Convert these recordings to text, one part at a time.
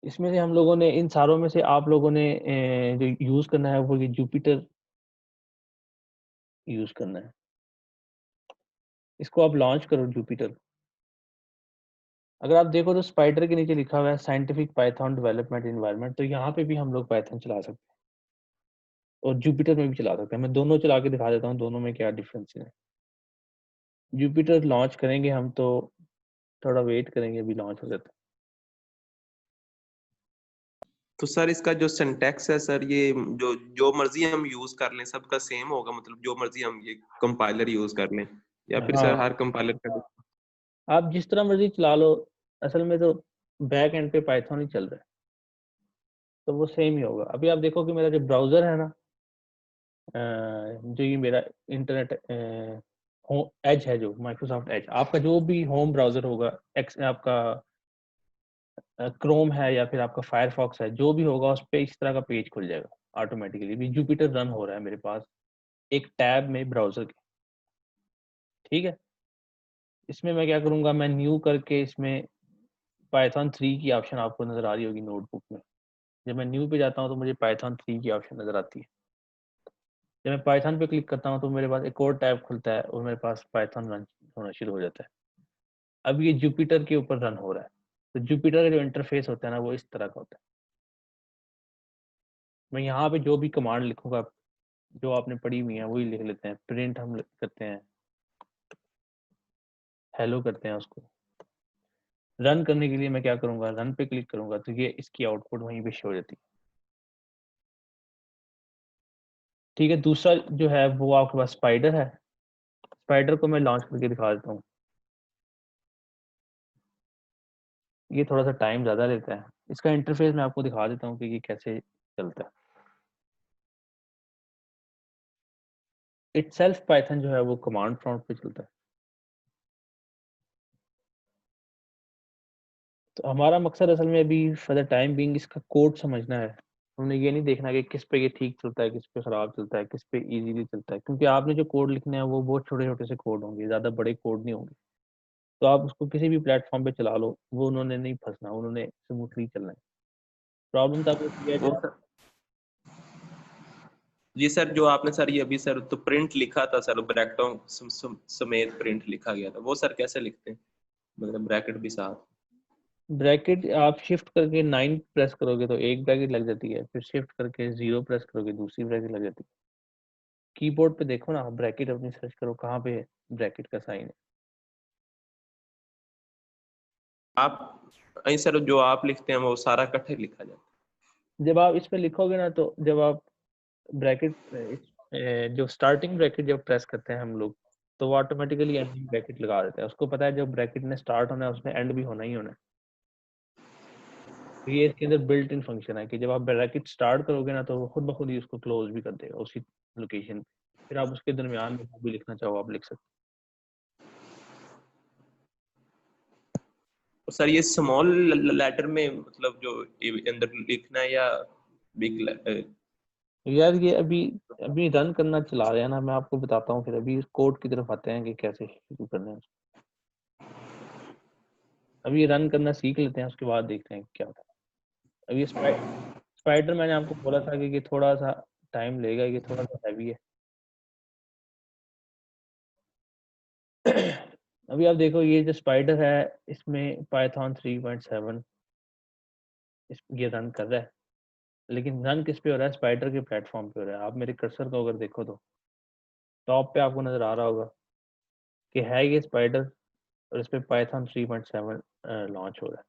इसमें से हम लोगों ने इन सारों में से आप लोगों ने जो यूज करना है वो ये जुपिटर यूज करना है। इसको आप लॉन्च करो जुपिटर। अगर आप देखो तो स्पाइडर के नीचे लिखा हुआ है साइंटिफिक पाइथन डेवलपमेंट एनवायरनमेंट, तो यहाँ पे भी हम लोग पाइथन चला सकते हैं और जुपिटर में भी चला सकते हैं। मैं दोनों चला के दिखा देता हूँ दोनों में क्या डिफरेंस है। जुपिटर लॉन्च करेंगे हम तो थोड़ा वेट करेंगे, अभी लॉन्च हो जाता है। तो सर इसका जो सिंटैक्स है सर, ये जो जो मर्जी हम यूज कर लें सबका सेम होगा, मतलब जो मर्जी हम ये कंपाइलर यूज कर लें, या फिर सर हाँ, हर कंपाइलर का? आप जिस तरह मर्जी चला लो, असल में तो बैक एंड पे पाइथन ही चल रहा है तो वो सेम ही होगा। अभी आप देखो कि मेरा जो ब्राउजर है ना, जो ये मेरा इंटरनेट एज है, जो माइक्रोसॉफ्ट एज, आपका जो भी होम ब्राउजर होगा, एक्स आपका क्रोम है या फिर आपका फायरफॉक्स है, जो भी होगा उस पे इस तरह का पेज खुल जाएगा ऑटोमेटिकली। भी जुपिटर रन हो रहा है मेरे पास एक टैब में ब्राउजर के। ठीक है, इसमें मैं क्या करूंगा, मैं न्यू करके इसमें पाइथन 3 की ऑप्शन आपको नजर आ रही होगी नोटबुक में। जब मैं न्यू पे जाता हूँ तो मुझे पाइथन 3 की ऑप्शन नजर आती है। जब मैं पाइथन पे क्लिक करता हूँ तो मेरे पास एक और टैब खुलता है और मेरे पास पाइथन रन होना शुरू हो जाता है। अब ये जुपिटर के ऊपर रन हो रहा है। तो जुपिटर का जो इंटरफेस होता है ना वो इस तरह का होता है। मैं यहाँ पे जो भी कमांड लिखूंगा जो आपने पढ़ी हुई है वही लिख लेते हैं। प्रिंट हम करते हैं, हेलो करते हैं उसको। रन करने के लिए मैं क्या करूंगा, रन पे क्लिक करूंगा तो ये इसकी आउटपुट वहीं पे शो हो जाती है। ठीक है, दूसरा जो है वो आपके पास स्पाइडर है। स्पाइडर को मैं लॉन्च करके दिखा देता हूँ। ये थोड़ा सा टाइम ज़्यादा लेता है। इसका इंटरफेस मैं आपको दिखा देता हूँ कि ये कैसे चलता है। इटसेल्फ पाइथन जो है वो कमांड प्रॉम्प्ट पे चलता है। तो हमारा मकसद असल में अभी फॉर द टाइम बीइंग इसका कोड समझना है। हमने ये नहीं देखना कि किस पे ये ठीक चलता है, किस पे खराब चलता है, किस पे इजीली चलता है, क्योंकि आपने जो कोड लिखने हैं वो बहुत छोटे छोटे से कोड होंगे, ज़्यादा बड़े कोड नहीं होंगे। तो आप उसको किसी भी प्लेटफॉर्म पे चला लो, वो उन्होंने नहीं फंसना, उन्होंने स्मूथली चलना है। प्रॉब्लम तब होती है वो जब सर, जी सर, जो आपने सर ये अभी सर तो प्रिंट लिखा था सर, ब्रैकेटों समेत प्रिंट लिखा गया था, वो सर कैसे लिखते हैं, मतलब ब्रैकेट भी साथ? ब्रैकेट आप शिफ्ट करके 9 प्रेस करोगे तो एक ब्रैकेट लग जाती है, फिर शिफ्ट करके 0 प्रेस करोगे दूसरी ब्रैकेट लग जाती है। कीबोर्ड पे देखो ना, ब्रैकेट अपनी सर्च करो कहाँ पे ब्रैकेट का साइन है। आप नहीं सर, जो आप लिखते हैं वो सारा इकट्ठे लिखा जाता जब आप इस पे लिखोगे ना तो जब आप ब्रैकेट जो स्टार्टिंग ब्रैकेट जब प्रेस करते हैं हम लोग तो वो ऑटोमेटिकली एंडिंग ब्रैकेट लगा देता है। उसको पता है जब ब्रैकेट ने स्टार्ट होना है उसने एंड भी होना ही होना है। तो ये इसके अंदर बिल्ट इन फंक्शन है कि जब आप ब्रैकेट स्टार्ट करोगे ना तो वो खुद ब खुद ही उसको क्लोज भी कर देगा उसी लोकेशन पे। फिर आप उसके दरमियान में जो भी लिखना चाहो आप लिख सकते है। सर ये स्मॉल लेटर में मतलब जो अंदर लिखना है, या बिग? हो। यार ये अभी अभी रन करना चला रहे हैं ना, मैं आपको बताता हूँ, फिर अभी कोड की तरफ आते हैं कि कैसे शुरू करना है। अभी रन करना सीख लेते हैं उसके बाद देखते हैं क्या होता है। अभी स्पाइडर मैंने आपको बोला था कि थोड़ा सा टाइम लेगा, ये थोड़ा सा हैवी है। अभी आप देखो ये जो स्पाइडर है इसमें पाइथन 3.7 इस ये रन कर रहा है, लेकिन रन किस पे हो रहा है, स्पाइडर के प्लेटफॉर्म पे हो रहा है। आप मेरे कर्सर को अगर देखो तो टॉप पे आपको नजर आ रहा होगा कि है ये स्पाइडर और इस पे पाइथन 3.7 लॉन्च हो रहा है।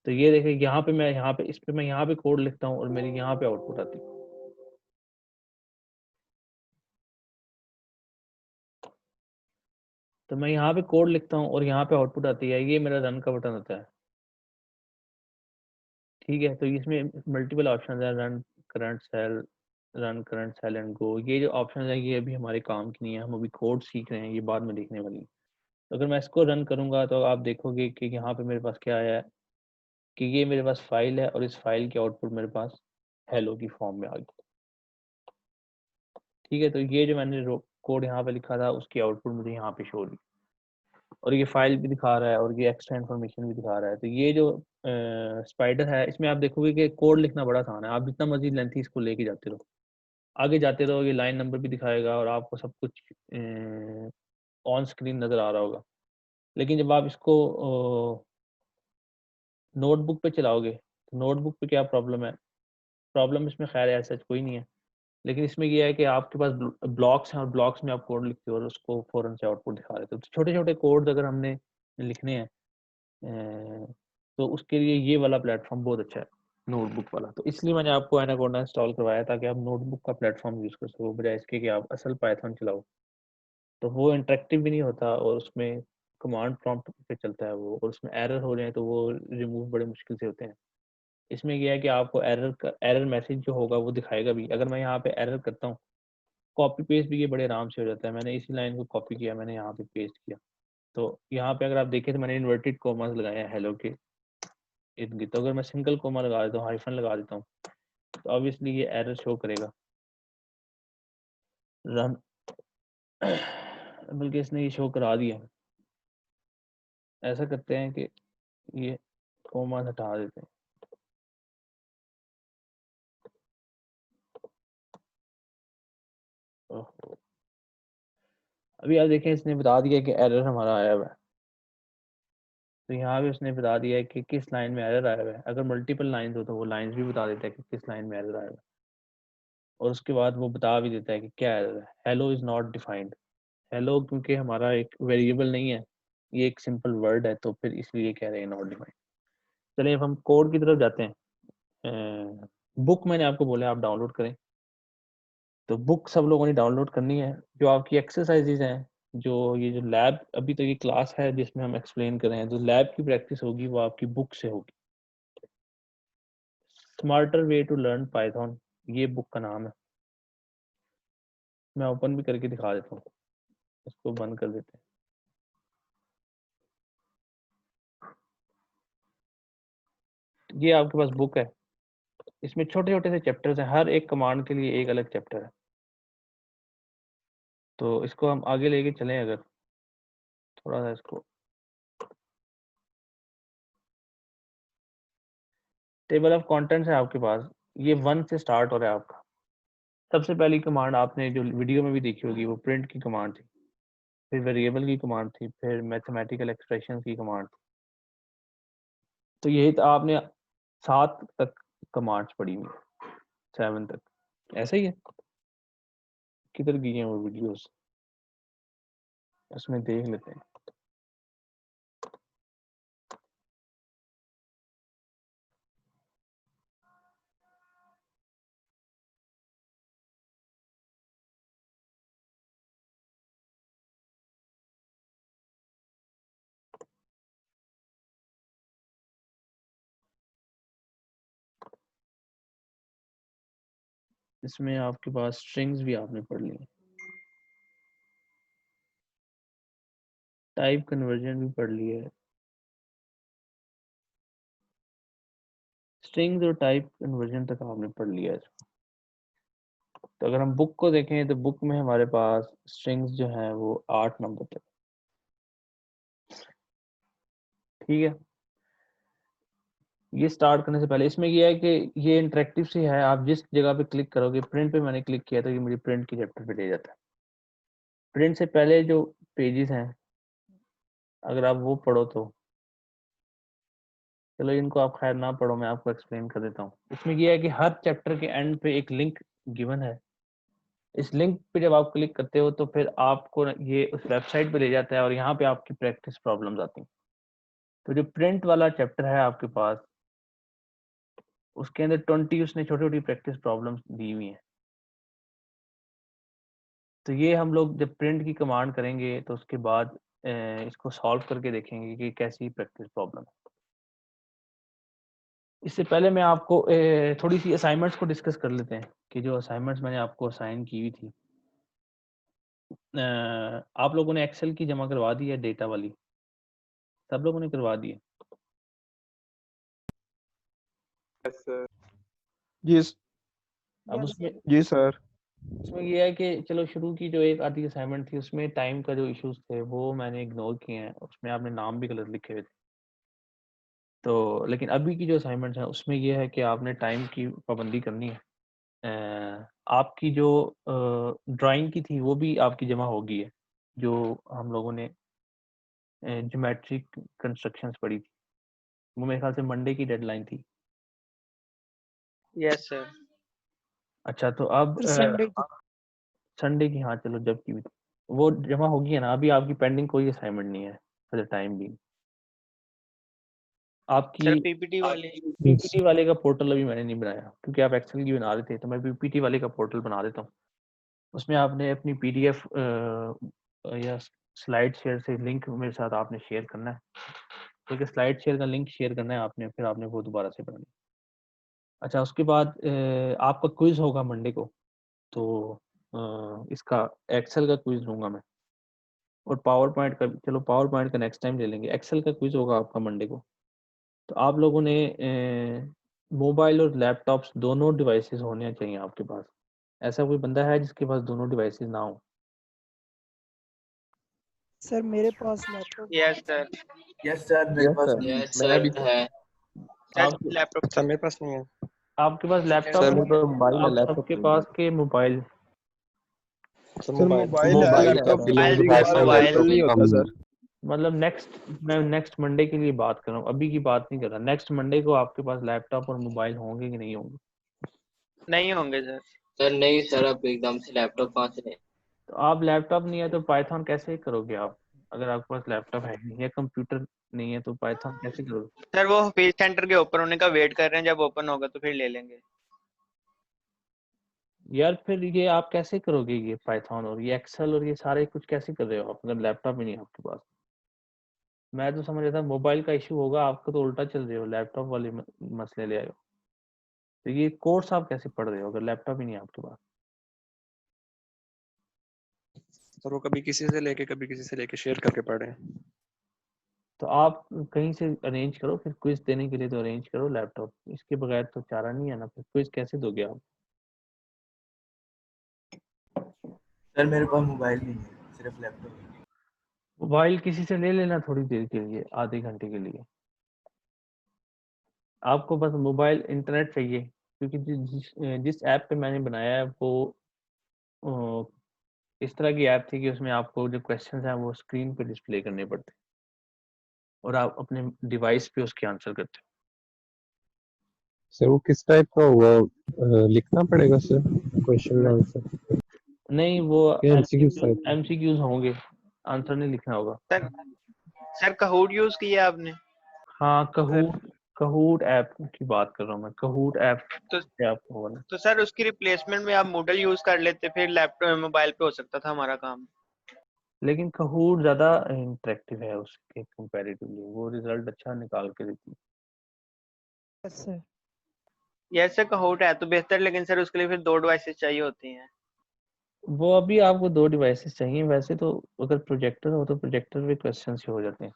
तो ये देखिए यहाँ पे मैं यहाँ पे इस पे मैं यहाँ पे कोड लिखता हूँ और मेरी यहाँ पे आउटपुट आती है। तो मैं यहाँ पे कोड लिखता हूँ और यहाँ पे आउटपुट आती है, ये मेरा रन का बटन होता है। ठीक है, तो इसमें मल्टीपल ऑप्शन है, run current cell and go. ये जो ऑप्शन है ये अभी हमारे काम की नहीं है, हम अभी कोड सीख रहे हैं, ये बाद में देखने वाली है। तो अगर मैं इसको रन करूंगा तो आप देखोगे कि यहाँ पे मेरे पास क्या आया है कि ये मेरे पास फाइल है और इस फाइल की आउटपुट मेरे पास हेलो की फॉर्म में आ गई। ठीक है, तो ये जो मैंने कोड यहाँ पे लिखा था उसकी आउटपुट मुझे यहाँ पे शो हुई। और ये फाइल भी दिखा रहा है और ये एक्स्ट्रा इन्फॉर्मेशन भी दिखा रहा है। तो ये जो स्पाइडर है इसमें आप देखोगे कि कोड लिखना बड़ा आसान है, आप जितना मर्जी लेंथी इसको लेके जाते रहो, आगे जाते रहो, ये लाइन नंबर भी दिखाएगा और आपको सब कुछ ऑन स्क्रीन नज़र आ रहा होगा। लेकिन जब आप इसको नोटबुक पे चलाओगे तो नोटबुक पे क्या प्रॉब्लम है, प्रॉब्लम इसमें खैर ऐसा कोई नहीं है, लेकिन इसमें ये है कि आपके पास ब्लॉक्स हैं और ब्लॉक्स में आप कोड लिखते हो और उसको फ़ौरन से आउटपुट दिखा देते हो। तो छोटे छोटे कोड अगर हमने लिखने हैं तो उसके लिए ये वाला प्लेटफॉर्म बहुत अच्छा है, नोटबुक वाला। तो इसलिए मैंने आपको एनाकोंडा इंस्टॉल करवाया ताकि आप नोटबुक का प्लेटफॉर्म यूज़ कर सको, बजाय इसके कि आप असल पाइथन चलाओ। तो वो इंटरेक्टिव भी नहीं होता और उसमें कमांड प्रॉम्प्ट पे चलता है वो, और उसमें एरर हो जाए तो वो रिमूव बड़े मुश्किल से होते हैं। इसमें यह है कि आपको एरर मैसेज जो होगा वो दिखाएगा भी। अगर मैं यहाँ पे एरर करता हूँ, कॉपी पेस्ट भी ये बड़े आराम से हो जाता है। मैंने इसी लाइन को कॉपी किया, मैंने यहाँ पे पेस्ट किया, तो यहाँ पे अगर आप देखें तो मैंने इन्वर्टेड कोमास लगाए हैं हेलो के इर्द गिर्द। तो अगर मैं सिंगल कोमा लगा देता हूँ, हाइफन लगा देता हूँ, तो ऑब्वियसली ये एरर शो करेगा। रन बल्कि इसने ये शो करा दिया। ऐसा करते हैं कि ये कोमा हटा देते हैं। ओहो। अभी आप देखें इसने बता दिया कि एरर हमारा आया हुआ है, तो यहाँ भी उसने बता दिया है कि किस लाइन में एरर आया हुआ है। अगर मल्टीपल लाइंस हो तो वो लाइंस भी बता देता है कि किस लाइन में एरर आया हुआ है, और उसके बाद वो बता भी देता है कि क्या एरर है। Hello is not defined. Hello क्योंकि हमारा एक वेरिएबल नहीं है, ये एक सिंपल वर्ड है, तो फिर इसलिए कह रहे हैं नॉट डिफाइंड। चलिए अब हम कोड की तरफ जाते हैं। बुक मैंने आपको बोला आप डाउनलोड करें, तो बुक सब लोगों ने डाउनलोड करनी है। जो आपकी एक्सरसाइजेज हैं, जो ये जो लैब अभी तक ये क्लास है जिसमें हम एक्सप्लेन कर रहे हैं, जो लैब की प्रैक्टिस होगी वो आपकी बुक से होगी। Smarter way to learn Python, ये बुक का नाम है। मैं ओपन भी करके दिखा देता हूँ, इसको बंद कर देते हैं। ये आपके पास बुक है, इसमें छोटे छोटे से चैप्टर्स हैं, हर एक कमांड के लिए एक अलग चैप्टर है। तो इसको हम आगे लेके चलें, अगर थोड़ा सा इसको, टेबल ऑफ कंटेंट्स है आपके पास, ये 1 से स्टार्ट हो रहा है आपका। सबसे पहली कमांड आपने जो वीडियो में भी देखी होगी वो प्रिंट की कमांड थी, फिर वेरिएबल की कमांड थी, फिर मैथमेटिकल एक्सप्रेशन की कमांड थी। तो यही तो आपने 7 तक कमांड्स पढ़ी हुई, 7 तक, ऐसा ही है। किधर गई हैं वो वीडियोस, उसमें देख लेते हैं। इसमें आपके पास स्ट्रिंग्स भी आपने पढ़ ली, टाइप कन्वर्जन भी पढ़ ली है। स्ट्रिंग्स और टाइप कन्वर्जन तक आपने पढ़ लिया है। तो अगर हम बुक को देखें तो बुक में हमारे पास स्ट्रिंग्स जो है वो 8 नंबर तक, ठीक है। ये स्टार्ट करने से पहले इसमें ये है कि ये इंटरेक्टिव सी है, आप जिस जगह पे क्लिक करोगे, प्रिंट पे मैंने क्लिक किया तो ये मुझे प्रिंट की चैप्टर पे ले जाता है। प्रिंट से पहले जो पेजेस हैं अगर आप वो पढ़ो तो, चलो इनको आप खैर ना पढ़ो, मैं आपको एक्सप्लेन कर देता हूँ। इसमें ये है कि हर चैप्टर के एंड पे एक लिंक गिवन है। इस लिंक पे जब आप क्लिक करते हो तो फिर आपको ये उस वेबसाइट पे ले जाता है और यहाँ पे आपकी प्रैक्टिस प्रॉब्लम्स आती हैं। तो जो प्रिंट वाला चैप्टर है आपके पास, उसके अंदर 20 उसने छोटी छोटी प्रैक्टिस प्रॉब्लम्स दी हुई हैं। तो ये हम लोग जब प्रिंट की कमांड करेंगे तो उसके बाद इसको सॉल्व करके देखेंगे कि कैसी प्रैक्टिस प्रॉब्लम है। इससे पहले मैं आपको थोड़ी सी असाइनमेंट्स को डिस्कस कर लेते हैं कि जो असाइनमेंट्स मैंने आपको असाइन की हुई थी। आप लोगों ने एक्सेल की जमा करवा दी है, डेटा वाली सब लोगों ने करवा दी है। Yes sir. जी अब उसमें जी सर। उसमें ये है कि चलो शुरू की जो एक आधी असाइनमेंट थी उसमें टाइम का जो इश्यूज थे वो मैंने इग्नोर किए हैं, उसमें आपने नाम भी गलत लिखे हुए थे। तो लेकिन अभी की जो असाइनमेंट्स हैं उसमें ये है कि आपने टाइम की पाबंदी करनी है। आपकी जो ड्राइंग की थी वो भी आपकी जमा हो गई है, जो हम लोगों ने ज्योमेट्रिक कंस्ट्रक्शंस पढ़ी थी, वो मेरे ख्याल से मंडे की डेडलाइन थी। Yes sir. अच्छा तो अब संडे की संडे की, हाँ चलो जब की भी थी वो जमा होगी है ना। अभी आपकी पेंडिंग कोई असाइनमेंट नहीं है फॉर द टाइम भी। आपकी सर पीपीटी वाले पीपीटी वाले का पोर्टल अभी मैंने नहीं बनाया क्योंकि आप एक्सेल की बना रहे थे, तो मैं पीपीटी वाले का पोर्टल बना देता हूँ। उसमें आपने अपनी पीडीएफ या स्लाइड शेयर से लिंक मेरे साथ आपने शेयर करना है, क्योंकि स्लाइड शेयर का लिंक शेयर करना है आपने, फिर आपने वो दोबारा से बनाना है। अच्छा उसके बाद आपका क्विज होगा मंडे को, तो इसका एक्सेल का क्विज लूंगा मैं, और पावर पॉइंट का, चलो पावर पॉइंट का नेक्स्ट टाइम ले लेंगे। एक्सेल का क्विज होगा आपका मंडे को। तो आप लोगों ने मोबाइल और लैपटॉप्स दोनों डिवाइसेस होने चाहिए आपके पास। ऐसा कोई बंदा है जिसके पास दोनों डिवाइसेस ना हो? सर मेरे पास laptop yes sir. Yes sir मेरे यस पास सर, यस मेरा भी सर है। सर आप लैपटॉप सर मेरे पास नहीं है। आपके पास लैपटॉप सर है? मेरे पास मोबाइल है, आप लैपटॉप सबके नहीं पास है। के mobile? Sir sir mobile mobile है, मोबाइल है लैपटॉप सर। की मोबाइल कभी सर कभार मोबाइल अवेलेबल नहीं होता सर। मतलब मैं नेक्स्ट मंडे के लिए बात कर रहा हूँ, अभी की बात नहीं कर रहा। नेक्स्ट मंडे को आपके पास लैपटॉप और मोबाइल होंगे कि नहीं होंगे? नहीं होंगे सर। सर नहीं सर, अब एकदम से लैपटॉप कहाँ से लें? तो आप लैपटॉप नहीं है तो पाइथन कैसे करोगे आप? अगर आपके पास लैपटॉप है नहीं या कंप्यूटर नहीं है तो पाइथन कैसे करोगे? सर वो फीस सेंटर के ओपन होने का वेट कर रहे हैं, जब ओपन होगा तो फिर ले लेंगे। यार फिर ये आप कैसे करोगे, ये पाइथन और ये एक्सेल और ये सारे कुछ कैसे कर रहे हो आप अगर लैपटॉप ही नहीं है आपके पास? मैं तो समझ रहा था मोबाइल का इशू होगा, आपका तो उल्टा चल रहे हो, लैपटॉप वाले मसले ले आए हो। तो ये कोर्स आप कैसे पढ़ रहे हो अगर लैपटॉप ही नहीं है आपके पास? सर वो कभी किसी से लेके शेयर करके पढ़े हैं। तो आप कहीं से अरेंज करो, फिर क्विज देने के लिए तो अरेंज करो लैपटॉप, इसके बगैर तो चारा नहीं है ना। फिर क्विज कैसे दोगे आप? सर मेरे पास मोबाइल नहीं है, सिर्फ लैपटॉप है। मोबाइल किसी से ले लेना थोड़ी देर के लिए, आधे घंटे के लिए। आपको बस मोबाइल इंटरनेट चाहिए, क्योंकि जिस ऐप पे मैंने बनाया है वो अ, इस तरह की ऐप थी कि उसमें आपको जो क्वेश्चंस हैं वो स्क्रीन पे डिस्प्ले करने पड़ते और आप अपने डिवाइस पे उसके आंसर करते हो। सर वो किस टाइप का होगा? लिखना पड़ेगा सर क्वेश्चन आंसर? नहीं वो एमसीक्यू टाइप? एमसीक्यूज होंगे, आंसर नहीं लिखना होगा। सर कहूट यूज किया आपने? हाँ कहूट ऐप की बात कर रहा हूँ मैं, कहूट ऐप तो से आपको होगा ना। तो सर उसकी रिप्लेसमेंट में आप मूडल यूज कर लेते, फिर लैपटॉप मोबाइल पे हो सकता था हमारा काम। लेकिन कहूट ज़्यादा इंटरेक्टिव है उसके कंपैरेटिवली, वो रिजल्ट अच्छा निकाल के देती है। Yes sir. यस सर कहूट है तो बेहतर, लेकिन सर उसके लिए फिर 2 डिवाइसेस चाहिए होती हैं। वो अभी आपको 2 डिवाइसेस चाहिए, वैसे तो अगर प्रोजेक्टर हो तो प्रोजेक्टर पे क्वेश्चन ही हो जाते हैं।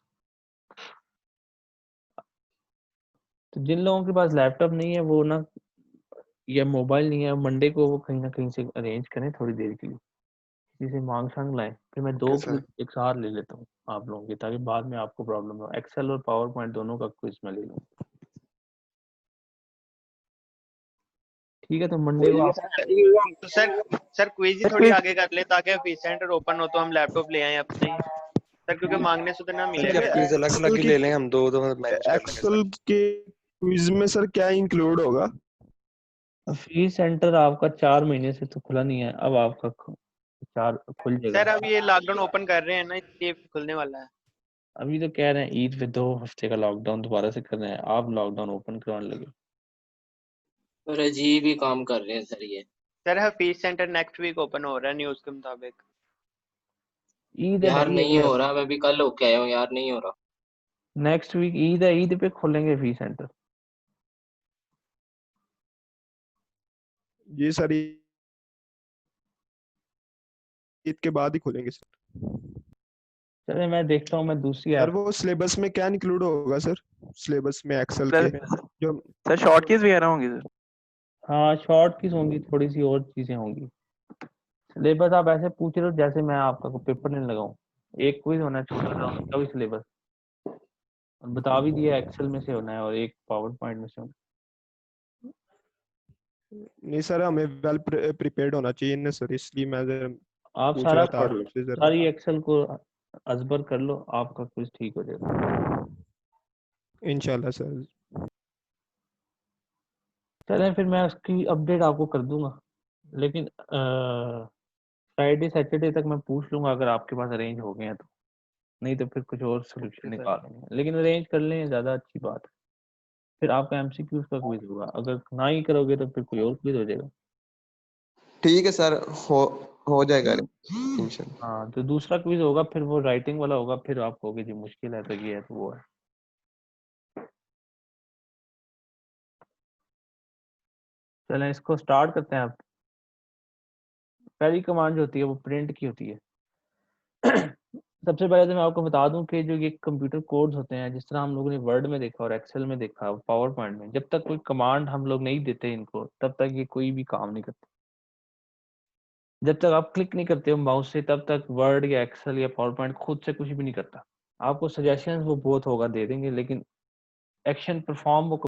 तो जिन लोगों के पास लैपटॉप नहीं है वो ना, या मोबाइल नहीं है, मंडे को वो कहीं ना कहीं से अरेंज करें थोड़ी देर के लिए, किसी से मांग शांग लाएं, फिर मैं 2 ओके सर। क्विज एक साथ ले लेता हूँ आप लोगों की, ताकि बाद में आपको प्रॉब्लम हो। एक्सेल और पावर पॉइंट दोनों का क्विज मैं ले लूँ। ठीक है, तो मंडे को आप तो सर क्विज ही थोड़ी आगे कर ले ताकि फीस सेंटर ओपन हो तो हम लैपटॉप ले आए अपने ही। सर क्योंकि मांगने से तो ना सर मिलेगा। क्या क्विज अलग अलग ही ले लें हम, दो मैनेज कर लेंगे एक्सेल सर। के क्विज में सर क्या इंक्लूड होगा? फीस सेंटर आपका 4 महीने से तो खुला नहीं है, अब आपका 4 खुल सर जाएगा। अब ये लॉकडाउन ओपन कर रहे हैं ना, इसलिए खुलने वाला है। अभी तो कह रहे हैं ईद पे 2 हफ्ते का लॉकडाउन दोबारा से कर रहे हैं, आप लॉकडाउन ओपन करवाने लगे। सर अजीब ही काम कर रहे हैं सर ये। Sir fees centre next week open हो रहा है न्यूज के मुताबिक। ईद है यार भाई, नहीं हो रहा, मैं भी कल होके आया हूँ यार, नहीं हो रहा। नेक्स्ट वीक ईद है, ईद पे खोलेंगे फीस सेंटर। ये सर ईद के बाद ही खोलेंगे सर। चलिए मैं देखता हूँ, मैं दूसरी सर ऐप। वो सिलेबस में क्या इंक्लूड होगा सर? सिलेबस में एक्सेल के जो सर शॉर्ट कीज वगैरह होंगी सर? हाँ शॉर्ट कीज होंगी, थोड़ी सी और चीजें होंगी। सिलेबस आप ऐसे पूछ रहे हो जैसे मैं आपका कोई पेपर नहीं लगाऊं। एक क्विज होना है छोटा सा, उसका भी सिलेबस और बता भी दिया एक्सेल में से होना है और एक पावर पॉइंट में से होना नहीं सर, हमें वेल प्रिपेयर्ड होना चाहिए ना सर, इसलिए मैं जरा है। आप पूछ सारा रहा था पढ़ लो, आपसे जरा। सारी एक्सेल को अजबर कर लो, आपका क्विज ठीक हो जाएगा। इंशाल्लाह सर। चलें फिर मैं उसकी अपडेट आपको कर दूंगा, लेकिन फ्राइडे सैटरडे तक मैं पूछ लूंगा अगर आपके पास अरेंज हो गए हैं तो, नहीं तो फिर कुछ और सोल्यूशन सर। निकालेंगे, लेकिन अरेंज कर लें ज़्यादा अच्छी बात है। फिर आपका एमसीक्यूज का क्विज होगा, अगर ना ही करोगे तो फिर कोई और क्विज हो जाएगा। ठीक है सर, हो जाएगा इंशाल्लाह। हाँ तो दूसरा क्विज होगा, फिर वो राइटिंग वाला होगा, फिर आप कहोगे जी मुश्किल है तो ये है तो वो है। चलें इसको स्टार्ट करते हैं। आप पहली कमांड जो होती है वो प्रिंट की होती है। सबसे पहले तो मैं आपको बता दूं कि जो ये कंप्यूटर कोड्स होते हैं, जिस तरह हम लोगों ने वर्ड में देखा और एक्सेल में देखा, पावर पॉइंट में, जब तक कोई कमांड हम लोग नहीं देते इनको, तब तक ये कोई भी काम नहीं करते। जब तक आप क्लिक नहीं करते हो माउस से, तब तक वर्ड या एक्सेल या पावर पॉइंट खुद से कुछ भी नहीं करता। आपको सजेशंस वो बहुत होगा दे देंगे, लेकिन एक्शन परफॉर्म वो